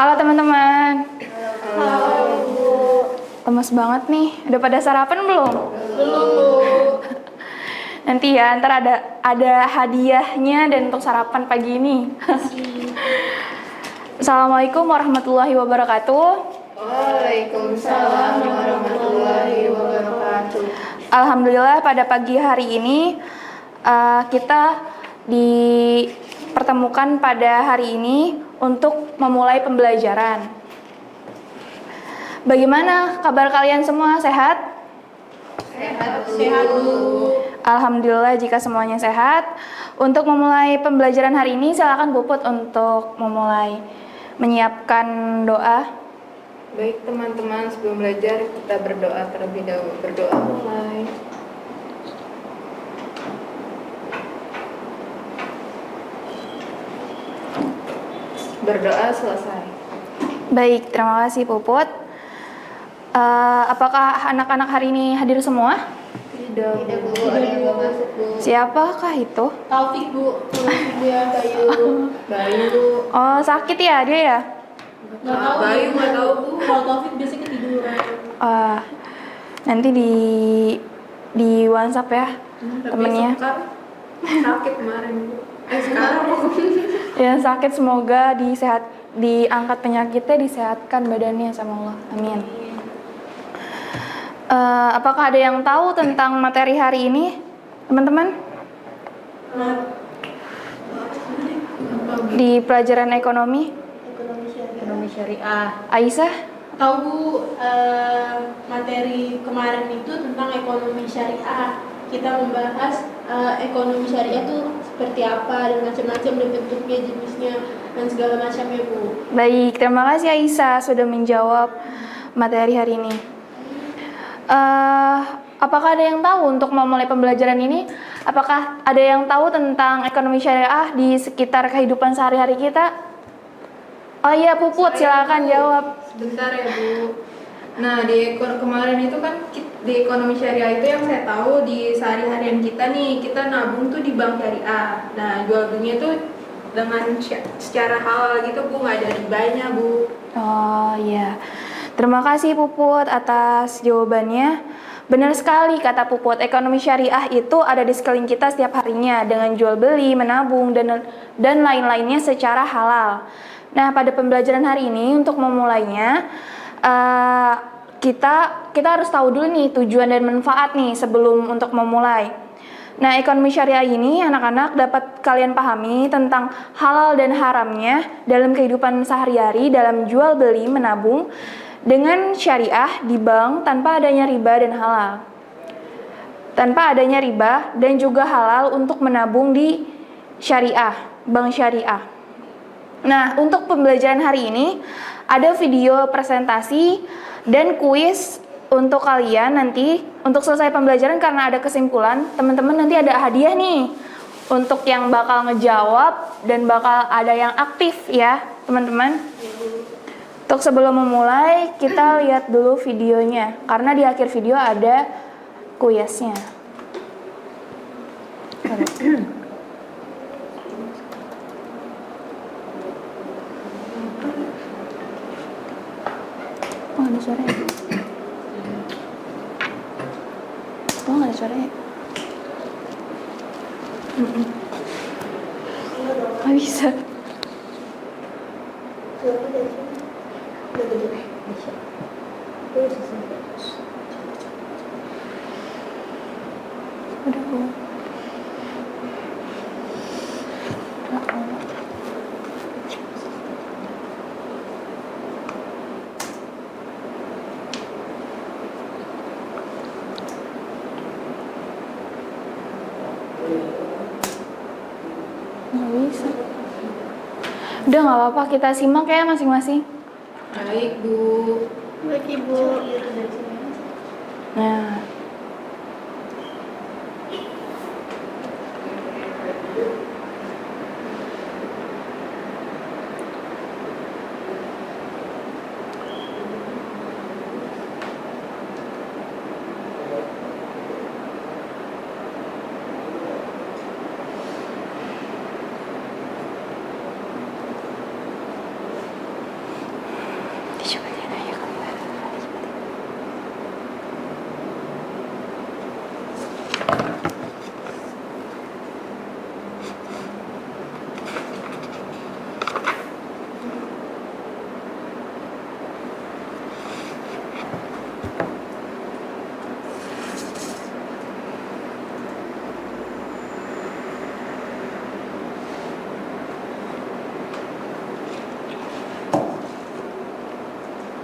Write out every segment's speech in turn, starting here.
Halo teman-teman. Halo Bu. Lemes banget nih. Udah pada sarapan belum? Belum Bu. Nanti ya, ntar ada hadiahnya dan untuk sarapan pagi ini. Assalamualaikum warahmatullahi wabarakatuh. Waalaikumsalam warahmatullahi wabarakatuh. Alhamdulillah pada pagi hari ini kita dipertemukan pada hari ini untuk memulai pembelajaran. Bagaimana kabar kalian semua? Sehat? Sehat Bu. Alhamdulillah jika semuanya sehat. Untuk memulai pembelajaran hari ini silakan Puput untuk memulai menyiapkan doa. Baik teman-teman, sebelum belajar kita berdoa terlebih dahulu. Berdoa mulai. Berdoa selesai. Baik, terima kasih Puput. Apakah anak-anak hari ini hadir semua? Tidak Bu, ada yang belum masuk Bu. Siapakah itu? Taufik Bu, dia Bayu. Bayu. Oh, sakit ya dia ya? Nggak tahu. Bayu nggak tahu Bu. Kalau Taufik biasanya ketiduran. Nanti di WhatsApp ya temennya. Sakit kemarin Bu. Sekarang Yang sakit semoga diangkat penyakitnya, disehatkan badannya sama Allah. Amin. Apakah ada yang tahu tentang materi hari ini, teman-teman? Di pelajaran ekonomi? Ekonomi syariah. Aisyah? Tahu Bu, materi kemarin itu tentang ekonomi syariah. Kita membahas ekonomi syariah itu seperti apa dan macam-macam dan bentuknya, jenisnya dan segala macamnya Bu. Baik, terima kasih Aisyah sudah menjawab materi hari ini. Apakah ada yang tahu untuk memulai pembelajaran ini? Apakah ada yang tahu tentang ekonomi syariah di sekitar kehidupan sehari-hari kita? Oh iya, Puput, silakan jawab. Sebentar ya Bu. Nah kemarin itu kan di ekonomi syariah itu yang saya tahu di sehari-harian kita nih, kita nabung tuh di bank syariah. Nah jual belinya tuh dengan secara halal gitu Bu, nggak ada ribanya Bu. Oh iya, terima kasih Puput atas jawabannya. Benar sekali kata Puput, ekonomi syariah itu ada di sekeliling kita setiap harinya dengan jual beli, menabung, dan lain-lainnya secara halal. Nah pada pembelajaran hari ini untuk memulainya, kita harus tahu dulu nih tujuan dan manfaat nih sebelum untuk memulai. Nah, ekonomi syariah ini anak-anak dapat kalian pahami tentang halal dan haramnya dalam kehidupan sehari-hari dalam jual beli menabung dengan syariah di bank tanpa adanya riba dan halal. Tanpa adanya riba dan juga halal untuk menabung di syariah, bank syariah. Nah, untuk pembelajaran hari ini ada video presentasi dan kuis untuk kalian nanti untuk selesai pembelajaran karena ada kesimpulan, teman-teman nanti ada hadiah nih untuk yang bakal ngejawab dan bakal ada yang aktif ya, teman-teman. Untuk sebelum memulai, kita lihat dulu videonya karena di akhir video ada kuisnya. Oh, ada suaranya. Oh, nggak ada suaranya. Nggak bisa. Udah Bu. Nggak bisa. Udah nggak apa-apa, kita simak ya masing-masing. Baik Bu. Baik Ibu. Nah,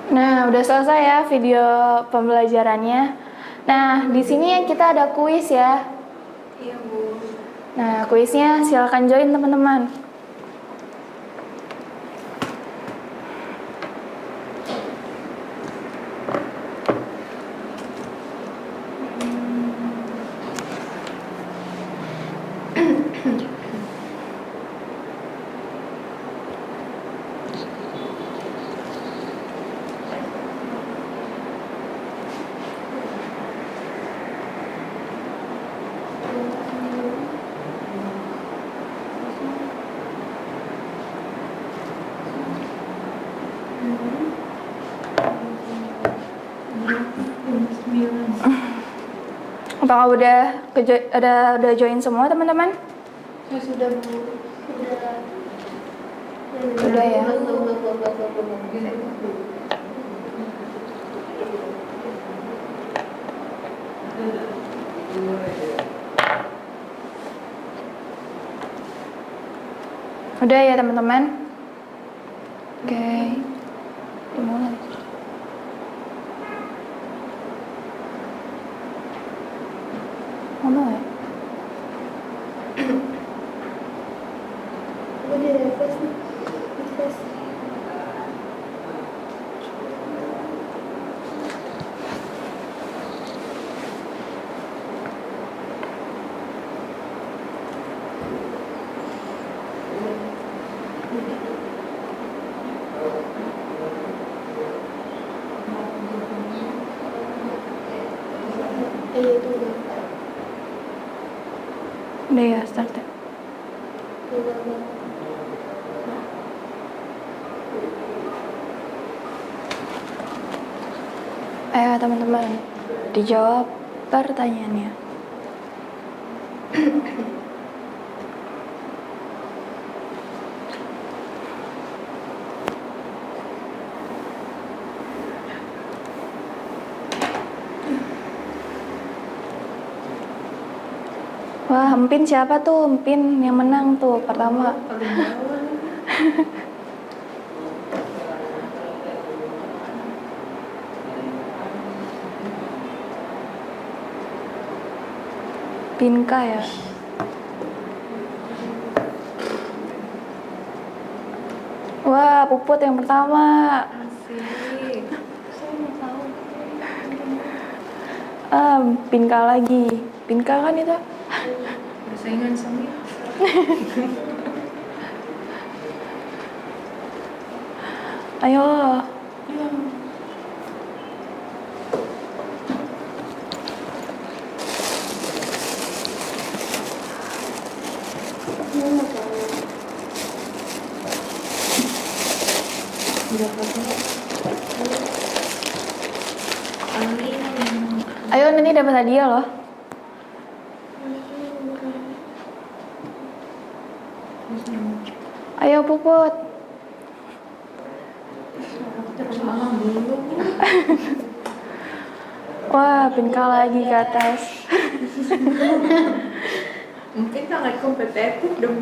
Nah, udah selesai ya video pembelajarannya. Nah, di sini kita ada kuis ya. Iya, Bu. Nah, kuisnya silakan join teman-teman. Apakah udah join semua teman-teman? Saya sudah Bu. Sudah ya. Udah ya teman-teman. Oke. Dimulai. Mana ya? Udah refresh nih. Refresh. Itu udah. Udah ya, start ya. Ayo teman-teman, dijawab pertanyaannya. Wah, Empin siapa tuh? Empin yang menang tuh pertama. Paling bawah. Pinka ya. Wah, Puput yang pertama. Asik. Pinka lagi. Pinka kan itu? Bersaingan sama ya. Ayo. Ayo nanti dapat hadiah loh. Ayo Puput. Wah, Pinka lagi ke atas. Mungkin sangat kompetitif dong.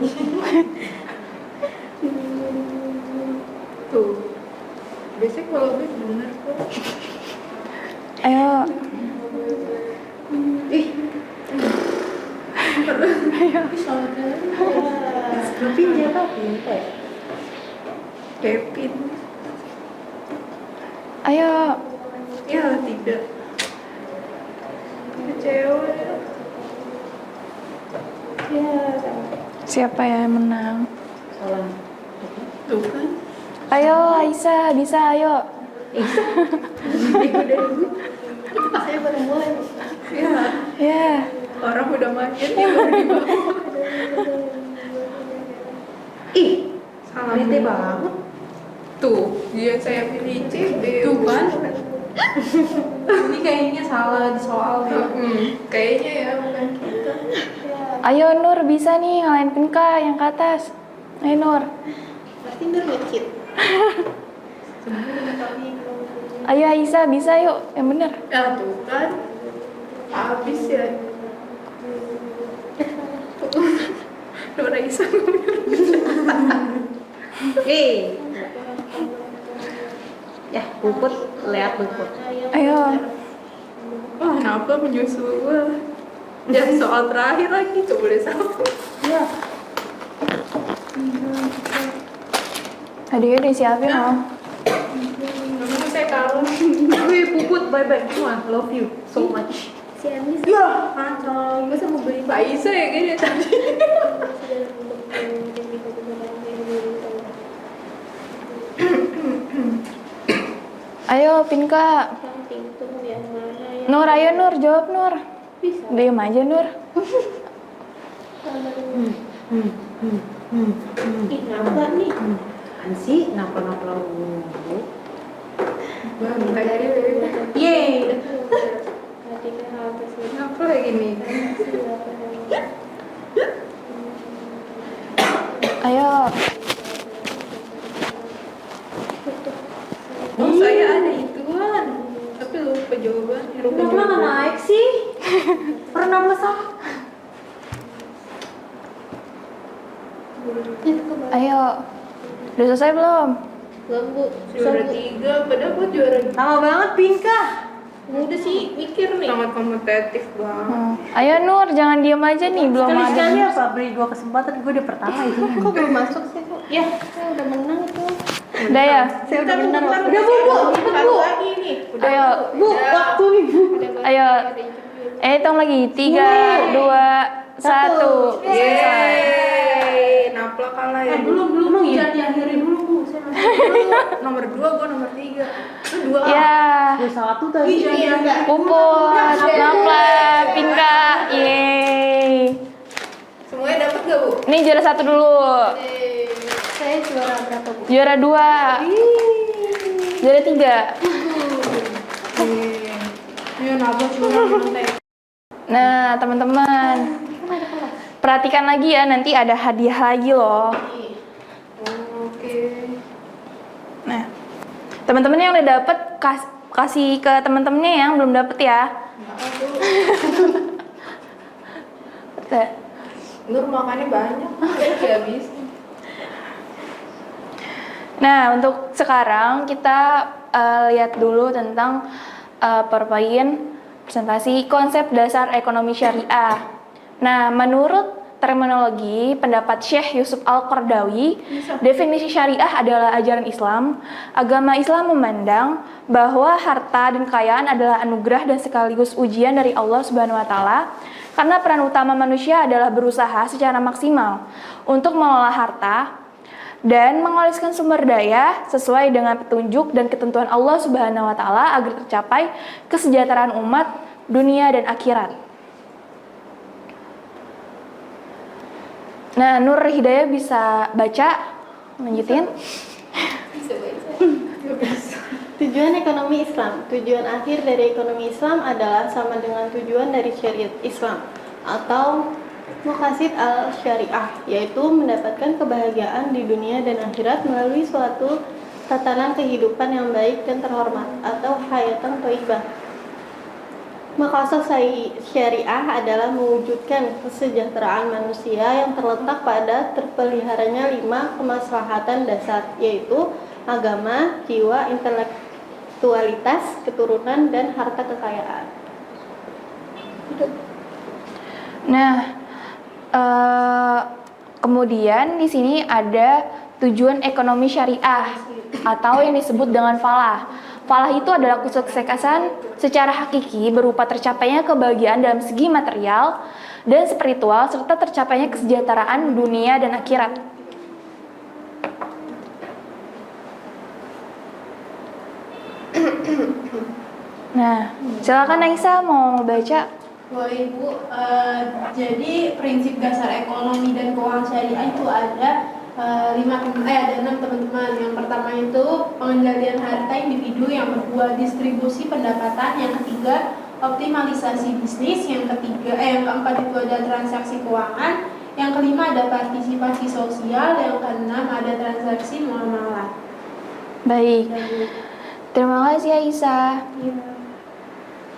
Tuh. Biasanya kalau gue bener kok. Ayo. Ih. Ayo. Kevin siapa? Kevin. Ayo. Ya tidak. Kecewa. Ya. Siapa yang menang? Tuh kan. Ayo Aisyah, bisa ayo. Saya baru mulai. Ya. Ya. Orang udah main ya baru di bawah. Ih, salah bete banget. Tuh, dia saya pilih C, tuh kan. Ini kayaknya salah di soal deh. Kayaknya ya bukan kita. Ayo Nur, bisa nih ngalahin Pinka yang ke atas. Ayo Nur. Pasti Nur ngecit. Ayo Aisyah, bisa yuk. Yang bener. Ya tuh kan. Habis ya. Nur Raisa. Ya, Puput, lihat Puput. Ayo. Wah, kenapa menyusul gue? Dan soal terakhir lagi, coba deh satu. Iya. Hadiah disiapin loh. Namanya saya kalah. Wih, Puput, bye-bye. Love you so much. Si Anis Ya, gue sama beli Pak Isa ya kayaknya tadi. Ayo Pinka. pintu yang mana ya? Nur, ayo Nur, jawab Nur. Bisa. Diam aja Nur. Ih, kenapa nih? Apaan sih? Napa-napa lu? Bang, tadi Yeay. Tadi kan apa sih? kenapa lagi nih? Ayo. Oh, saya ada ituan. Tapi lupa jawabannya. Lupa Kenapa nggak naik sih? Pernah masak? Ayo. Udah selesai belum? Belum, Bu. Juara 3, padahal gue juara 2. Lama banget Pinka. Udah sih, mikir nih. Sangat kompetitif banget. Ayo Nur, jangan diam aja nih, belum ada. Sekali-sekali apa? Beri 2 kesempatan, gue udah pertama itu. Kok belum masuk sih, Bu? Ya, saya udah menang itu. Udah ya? Saya udah benar. Udah, Udah Bu, Satu lagi nih. Udah, Ayo. Bu, waktu nih Bu. Ayo. Hitung lagi. 3, 2, 1. Yeay, Napla kalah ya. Belum Jangan diakhiri dulu, Bu. Saya masih nomor 2, gue nomor 3. Lu 2. Ya. Gue satu tadi. Puput, Napla, Pinka. Yeay. Semuanya dapat gak, Bu? Ini juara 1 dulu. Saya juara berapa, Bu? Juara 2. Juara 3. Iya, Napla curang. Nah, teman-teman. Perhatikan lagi ya, nanti ada hadiah lagi loh. Oke. Nah, teman-teman yang udah dapet kasih ke teman-temannya yang belum dapet ya. Tuh. Nur makannya banyak, gak habis. Nah, untuk sekarang kita lihat dulu tentang presentasi konsep dasar ekonomi syariah. Nah, menurut terminologi pendapat Syekh Yusuf Al-Qardawi, definisi syariah adalah ajaran Islam. Agama Islam memandang bahwa harta dan kekayaan adalah anugerah dan sekaligus ujian dari Allah Subhanahu wa taala. Karena peran utama manusia adalah berusaha secara maksimal untuk mengelola harta dan mengoleskan sumber daya sesuai dengan petunjuk dan ketentuan Allah Subhanahu wa taala agar tercapai kesejahteraan umat dunia dan akhirat. Nah, Nur Hidayah bisa baca, lanjutin. Tujuan ekonomi Islam. Tujuan akhir dari ekonomi Islam adalah sama dengan tujuan dari syariat Islam atau maqasid al-syariah, yaitu mendapatkan kebahagiaan di dunia dan akhirat melalui suatu tatanan kehidupan yang baik dan terhormat atau hayatan thayyibah. Maqasid syariah adalah mewujudkan kesejahteraan manusia yang terletak pada terpeliharanya 5 kemaslahatan dasar, yaitu agama, jiwa, intelektualitas, keturunan, dan harta kekayaan. Nah, kemudian di sini ada tujuan ekonomi syariah atau yang disebut dengan falah. Falah itu adalah kesuksesan secara hakiki berupa tercapainya kebahagiaan dalam segi material dan spiritual serta tercapainya kesejahteraan dunia dan akhirat. Nah, silakan Aisyah mau baca. Boleh, Bu. Jadi prinsip dasar ekonomi dan keuangan syariah itu ada 6 teman-teman. Yang pertama itu pengendalian harta individu, yang kedua distribusi pendapatan, yang ketiga optimalisasi bisnis, yang keempat itu ada transaksi keuangan, yang kelima ada partisipasi sosial, yang keenam ada transaksi muamalah. Baik. Terima kasih Aisyah.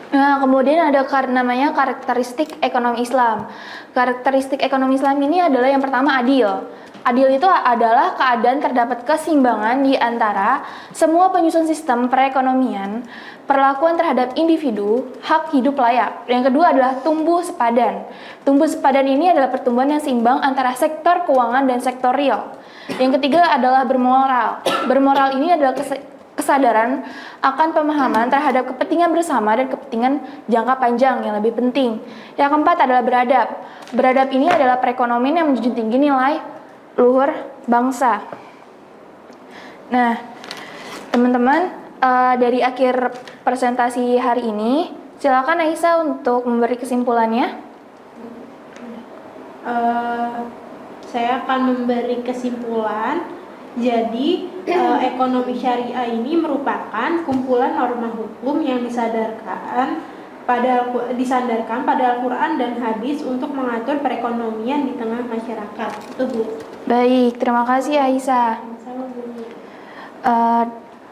Nah, kemudian ada namanya karakteristik ekonomi Islam. Karakteristik ekonomi Islam ini adalah yang pertama adil. Adil itu adalah keadaan terdapat keseimbangan di antara semua penyusun sistem perekonomian, perlakuan terhadap individu, hak hidup layak. Yang kedua adalah tumbuh sepadan. Tumbuh sepadan ini adalah pertumbuhan yang seimbang antara sektor keuangan dan sektor real. Yang ketiga adalah bermoral. Bermoral ini adalah kesadaran akan pemahaman terhadap kepentingan bersama dan kepentingan jangka panjang yang lebih penting. Yang keempat adalah beradab. Beradab ini adalah perekonomian yang menjunjung tinggi nilai luhur bangsa. Nah, teman-teman, dari akhir presentasi hari ini, silakan Aisyah untuk memberi kesimpulannya. Saya akan memberi kesimpulan. Jadi, ekonomi syariah ini merupakan kumpulan norma hukum yang disandarkan pada Al-Quran dan hadis untuk mengatur perekonomian di tengah masyarakat. Itu, Bu. Baik, terima kasih Aisyah.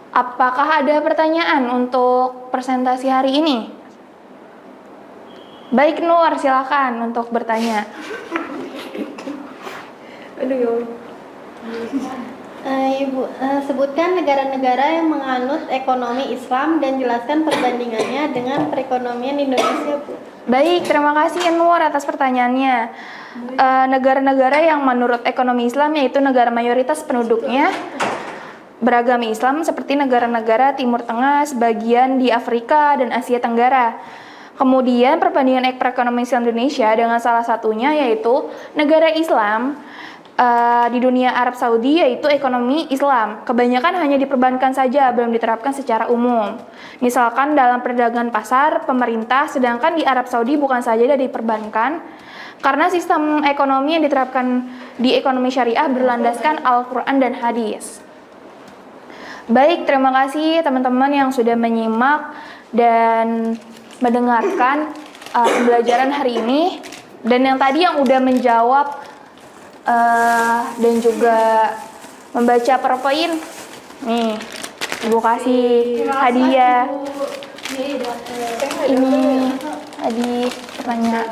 Apakah ada pertanyaan untuk presentasi hari ini? Baik, Nur, silakan untuk bertanya. Ibu, sebutkan negara-negara yang menganut ekonomi Islam dan jelaskan perbandingannya dengan perekonomian Indonesia, Bu. Baik, terima kasih Nur atas pertanyaannya. Negara-negara yang menurut ekonomi Islam yaitu negara mayoritas penduduknya beragama Islam seperti negara-negara Timur Tengah, sebagian di Afrika dan Asia Tenggara. Kemudian perbandingan perekonomian Islam Indonesia dengan salah satunya yaitu negara Islam di dunia Arab Saudi yaitu ekonomi Islam. Kebanyakan hanya diperbankan saja, belum diterapkan secara umum. Misalkan dalam perdagangan pasar, pemerintah, sedangkan di Arab Saudi bukan saja dari perbankan, karena sistem ekonomi yang diterapkan di ekonomi syariah berlandaskan Al-Quran dan hadis. Baik, terima kasih teman-teman yang sudah menyimak dan mendengarkan pembelajaran hari ini. Dan yang tadi yang udah menjawab dan juga membaca PowerPoint, nih Ibu kasih hadiah. Ini tadi pertanyaan.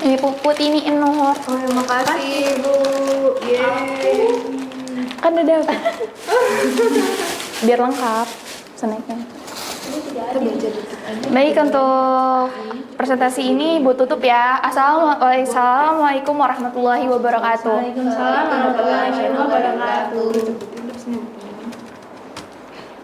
Ini Puput, ini Nur. Terima kasih, Bu. Yeay. Kan udah biar lengkap snacknya. Baik, untuk presentasi ini Ibu tutup ya. Assalamualaikum warahmatullahi wabarakatuh. Waalaikumsalam warahmatullahi wabarakatuh.